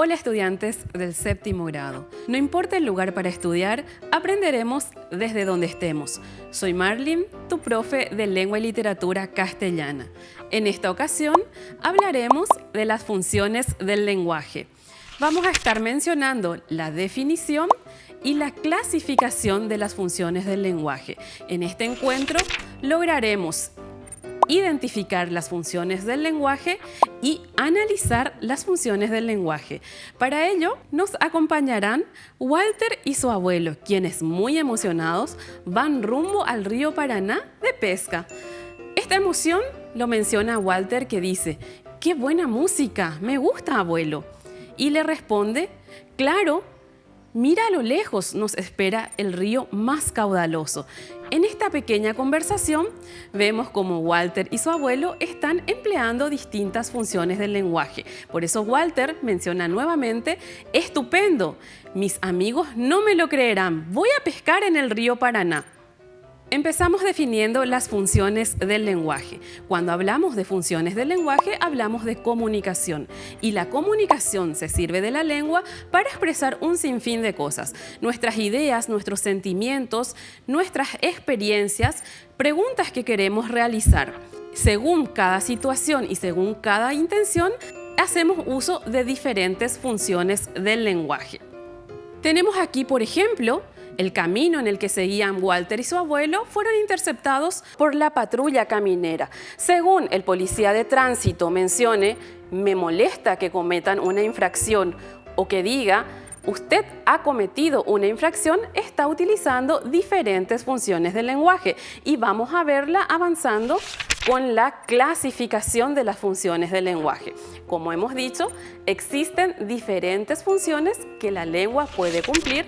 Hola estudiantes del séptimo grado. No importa el lugar para estudiar, aprenderemos desde donde estemos. Soy Marlin, tu profe de Lengua y Literatura Castellana. En esta ocasión hablaremos de las funciones del lenguaje. Vamos a estar mencionando la definición y la clasificación de las funciones del lenguaje. En este encuentro lograremos identificar las funciones del lenguaje y analizar las funciones del lenguaje. Para ello, nos acompañarán Walter y su abuelo, quienes muy emocionados van rumbo al río Paraná de pesca. Esta emoción lo menciona Walter, que dice: ¡qué buena música! ¡Me gusta, abuelo! Y le responde: claro, mira a lo lejos, nos espera el río más caudaloso. En esta pequeña conversación vemos cómo Walter y su abuelo están empleando distintas funciones del lenguaje. Por eso Walter menciona nuevamente: ¡estupendo! Mis amigos no me lo creerán, voy a pescar en el río Paraná. Empezamos definiendo las funciones del lenguaje. Cuando hablamos de funciones del lenguaje, hablamos de comunicación. Y la comunicación se sirve de la lengua para expresar un sinfín de cosas. Nuestras ideas, nuestros sentimientos, nuestras experiencias, preguntas que queremos realizar. Según cada situación y según cada intención, hacemos uso de diferentes funciones del lenguaje. Tenemos aquí, por ejemplo, el camino en el que seguían Walter y su abuelo fueron interceptados por la patrulla caminera. Según el policía de tránsito mencione: me molesta que cometan una infracción, o que diga: usted ha cometido una infracción, está utilizando diferentes funciones del lenguaje. Y vamos a verla avanzando con la clasificación de las funciones del lenguaje. Como hemos dicho, existen diferentes funciones que la lengua puede cumplir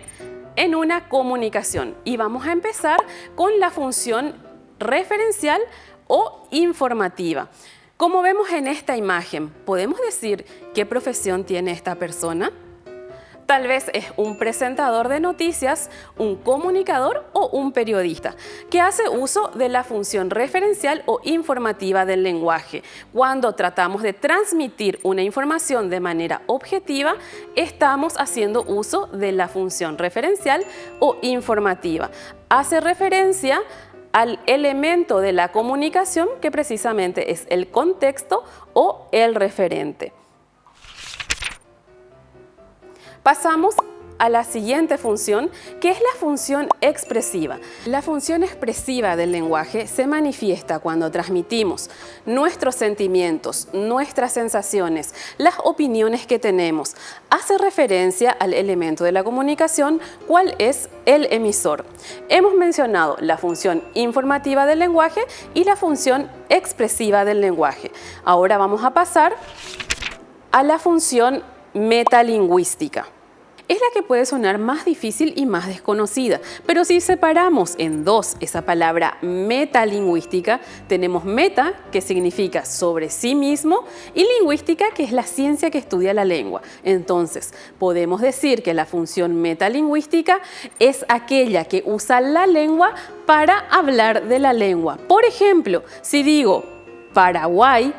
en una comunicación. Y vamos a empezar con la función referencial o informativa. Como vemos en esta imagen, ¿podemos decir qué profesión tiene esta persona? Tal vez es un presentador de noticias, un comunicador o un periodista, que hace uso de la función referencial o informativa del lenguaje. Cuando tratamos de transmitir una información de manera objetiva, estamos haciendo uso de la función referencial o informativa. Hace referencia al elemento de la comunicación, que precisamente es el contexto o el referente. Pasamos a la siguiente función, que es la función expresiva. La función expresiva del lenguaje se manifiesta cuando transmitimos nuestros sentimientos, nuestras sensaciones, las opiniones que tenemos. Hace referencia al elemento de la comunicación, cuál es el emisor. Hemos mencionado la función informativa del lenguaje y la función expresiva del lenguaje. Ahora vamos a pasar a la función metalingüística. Es la que puede sonar más difícil y más desconocida, pero si separamos en dos esa palabra metalingüística, tenemos meta, que significa sobre sí mismo, y lingüística, que es la ciencia que estudia la lengua. Entonces, podemos decir que la función metalingüística es aquella que usa la lengua para hablar de la lengua. Por ejemplo, si digo Paraguay,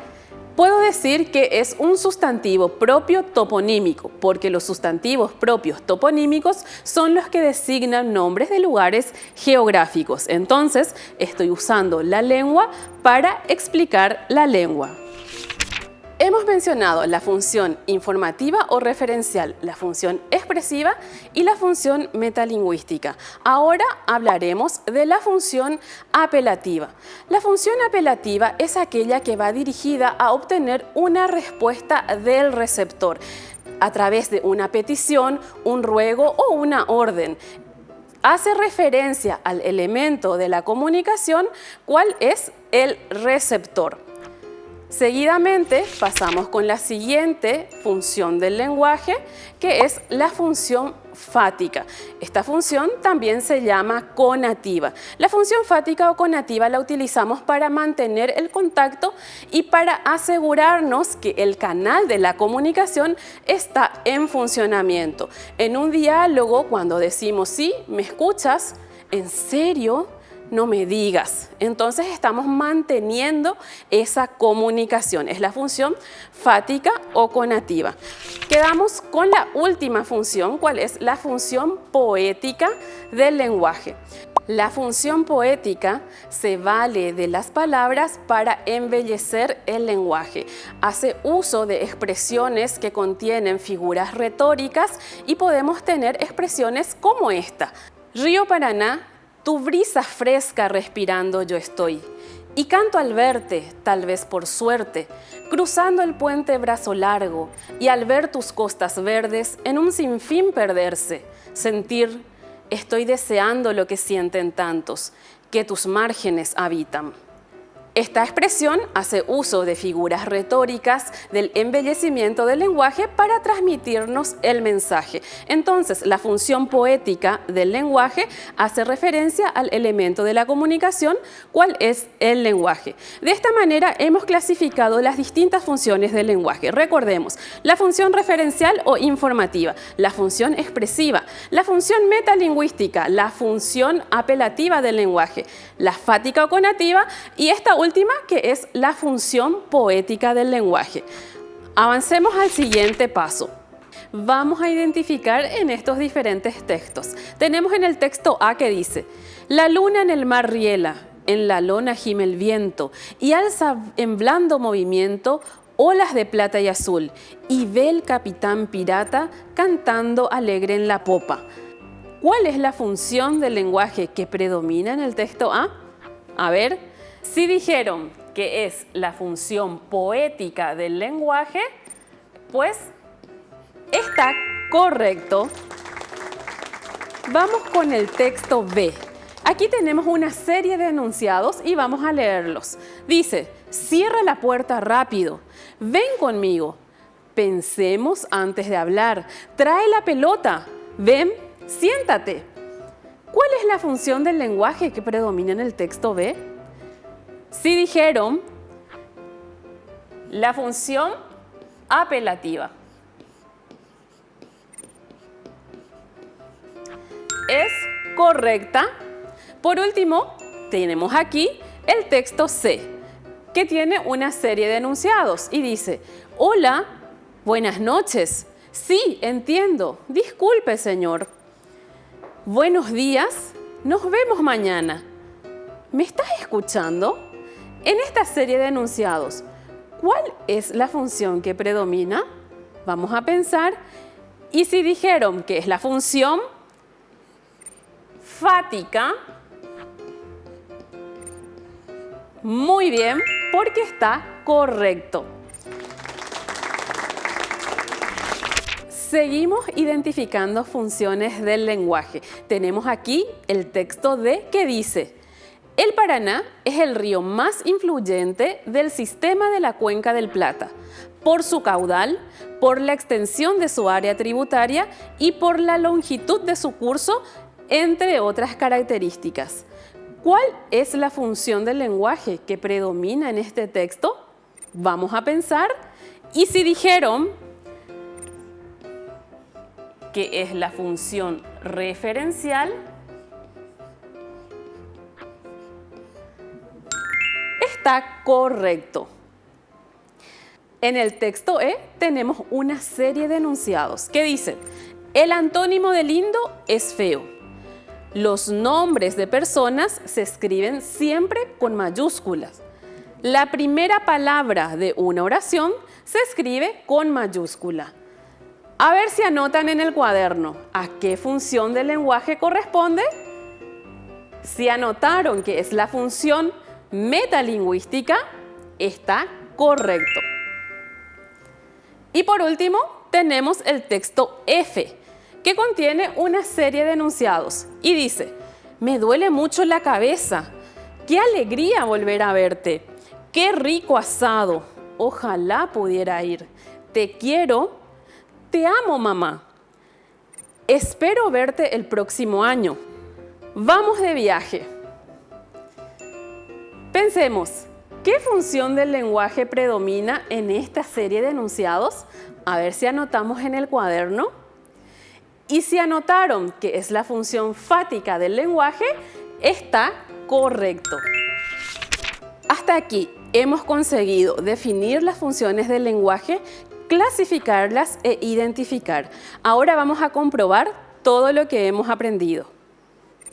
puedo decir que es un sustantivo propio toponímico, porque los sustantivos propios toponímicos son los que designan nombres de lugares geográficos. Entonces, estoy usando la lengua para explicar la lengua. Hemos mencionado la función informativa o referencial, la función expresiva y la función metalingüística. Ahora hablaremos de la función apelativa. La función apelativa es aquella que va dirigida a obtener una respuesta del receptor a través de una petición, un ruego o una orden. Hace referencia al elemento de la comunicación, cuál es el receptor. Seguidamente pasamos con la siguiente función del lenguaje, que es la función fática. Esta función también se llama conativa. La función fática o conativa la utilizamos para mantener el contacto y para asegurarnos que el canal de la comunicación está en funcionamiento. En un diálogo, cuando decimos sí, ¿me escuchas? ¿En serio? No me digas. Entonces estamos manteniendo esa comunicación. Es la función fática o conativa. Quedamos con la última función, ¿cuál es? La función poética del lenguaje. La función poética se vale de las palabras para embellecer el lenguaje. Hace uso de expresiones que contienen figuras retóricas y podemos tener expresiones como esta. Río Paraná, tu brisa fresca respirando yo estoy. Y canto al verte, tal vez por suerte, cruzando el puente brazo largo, y al ver tus costas verdes en un sinfín perderse, sentir, estoy deseando lo que sienten tantos, que tus márgenes habitan. Esta expresión hace uso de figuras retóricas del embellecimiento del lenguaje para transmitirnos el mensaje. Entonces, la función poética del lenguaje hace referencia al elemento de la comunicación, ¿cuál es el lenguaje? De esta manera hemos clasificado las distintas funciones del lenguaje. Recordemos, la función referencial o informativa, la función expresiva, la función metalingüística, la función apelativa del lenguaje, la fática o conativa y esta última que es la función poética del lenguaje. Avancemos al siguiente paso. Vamos a identificar en estos diferentes textos. Tenemos en el texto A que dice: la luna en el mar riela, en la lona gime el viento y alza en blando movimiento olas de plata y azul, y ve el capitán pirata cantando alegre en la popa. ¿Cuál es la función del lenguaje que predomina en el texto A? A ver. Si dijeron que es la función poética del lenguaje, pues está correcto. Vamos con el texto B. Aquí tenemos una serie de enunciados y vamos a leerlos. Dice: cierra la puerta rápido, ven conmigo, pensemos antes de hablar, trae la pelota, ven, siéntate. ¿Cuál es la función del lenguaje que predomina en el texto B? Si dijeron la función apelativa. Es correcta. Por último, tenemos aquí el texto C, que tiene una serie de enunciados y dice: hola, buenas noches. Sí, entiendo. Disculpe, señor. Buenos días. Nos vemos mañana. ¿Me estás escuchando? En esta serie de enunciados, ¿cuál es la función que predomina? Vamos a pensar. Y si dijeron que es la función fática, muy bien, porque está correcto. Seguimos identificando funciones del lenguaje. Tenemos aquí el texto D que dice: el Paraná es el río más influyente del sistema de la Cuenca del Plata, por su caudal, por la extensión de su área tributaria y por la longitud de su curso, entre otras características. ¿Cuál es la función del lenguaje que predomina en este texto? Vamos a pensar. Y si dijeron que es la función referencial, está correcto. En el texto E tenemos una serie de enunciados que dicen: el antónimo de lindo es feo. Los nombres de personas se escriben siempre con mayúsculas. La primera palabra de una oración se escribe con mayúscula. A ver si anotan en el cuaderno a qué función del lenguaje corresponde. Si anotaron que es la función metalingüística, está correcto. Y por último, tenemos el texto F, que contiene una serie de enunciados y dice: me duele mucho la cabeza, qué alegría volver a verte, qué rico asado, ojalá pudiera ir, te quiero, te amo mamá, espero verte el próximo año, vamos de viaje. Pensemos, ¿qué función del lenguaje predomina en esta serie de enunciados? A ver si anotamos en el cuaderno. Y si anotaron que es la función fática del lenguaje, está correcto. Hasta aquí hemos conseguido definir las funciones del lenguaje, clasificarlas e identificar. Ahora vamos a comprobar todo lo que hemos aprendido.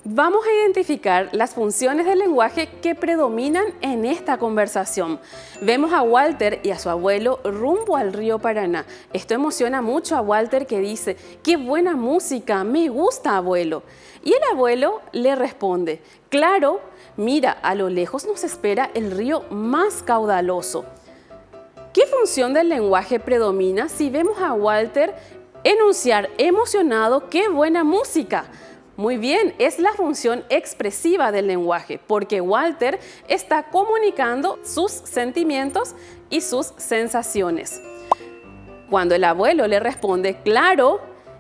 Vamos a identificar las funciones del lenguaje que predominan en esta conversación. Vemos a Walter y a su abuelo rumbo al río Paraná. Esto emociona mucho a Walter, que dice: ¡qué buena música! ¡Me gusta, abuelo! Y el abuelo le responde: claro, mira, a lo lejos nos espera el río más caudaloso. ¿Qué función del lenguaje predomina si vemos a Walter enunciar emocionado: ¡qué buena música! Muy bien, es la función expresiva del lenguaje, porque Walter está comunicando sus sentimientos y sus sensaciones. Cuando el abuelo le responde claro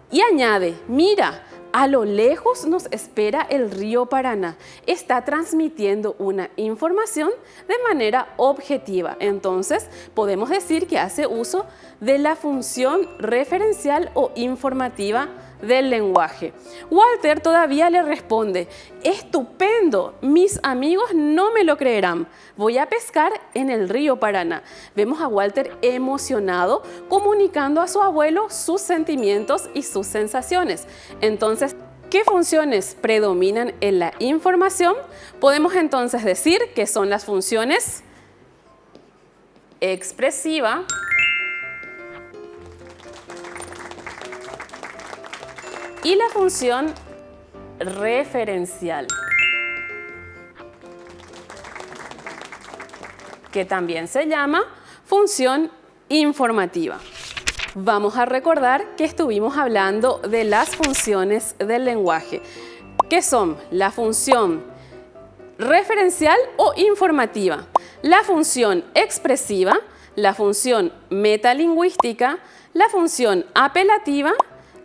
y añade: mira, a lo lejos nos espera el río Paraná, está transmitiendo una información de manera objetiva. Entonces, podemos decir que hace uso de la función referencial o informativa del lenguaje. Walter todavía le responde: estupendo, mis amigos no me lo creerán, voy a pescar en el río Paraná. Vemos a Walter emocionado, comunicando a su abuelo sus sentimientos y sus sensaciones. Entonces, ¿qué funciones predominan en la información? Podemos entonces decir que son las funciones expresiva y la función referencial, que también se llama función informativa. Vamos a recordar que estuvimos hablando de las funciones del lenguaje, que son la función referencial o informativa, la función expresiva, la función metalingüística, la función apelativa,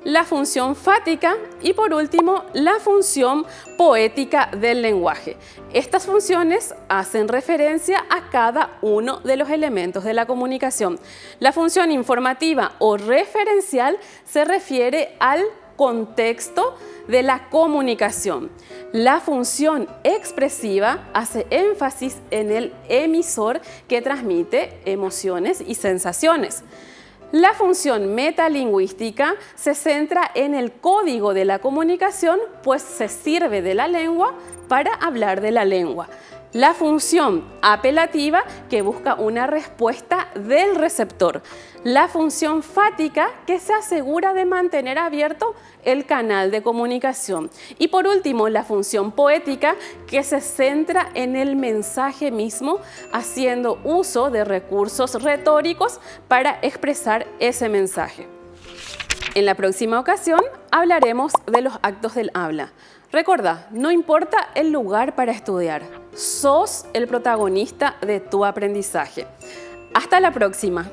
la función fática y, por último, la función poética del lenguaje. Estas funciones hacen referencia a cada uno de los elementos de la comunicación. La función informativa o referencial se refiere al contexto de la comunicación. La función expresiva hace énfasis en el emisor, que transmite emociones y sensaciones. La función metalingüística se centra en el código de la comunicación, pues se sirve de la lengua para hablar de la lengua. La función apelativa, que busca una respuesta del receptor. La función fática, que se asegura de mantener abierto el canal de comunicación. Y por último, la función poética, que se centra en el mensaje mismo, haciendo uso de recursos retóricos para expresar ese mensaje. En la próxima ocasión hablaremos de los actos del habla. Recuerda, no importa el lugar para estudiar, sos el protagonista de tu aprendizaje. Hasta la próxima.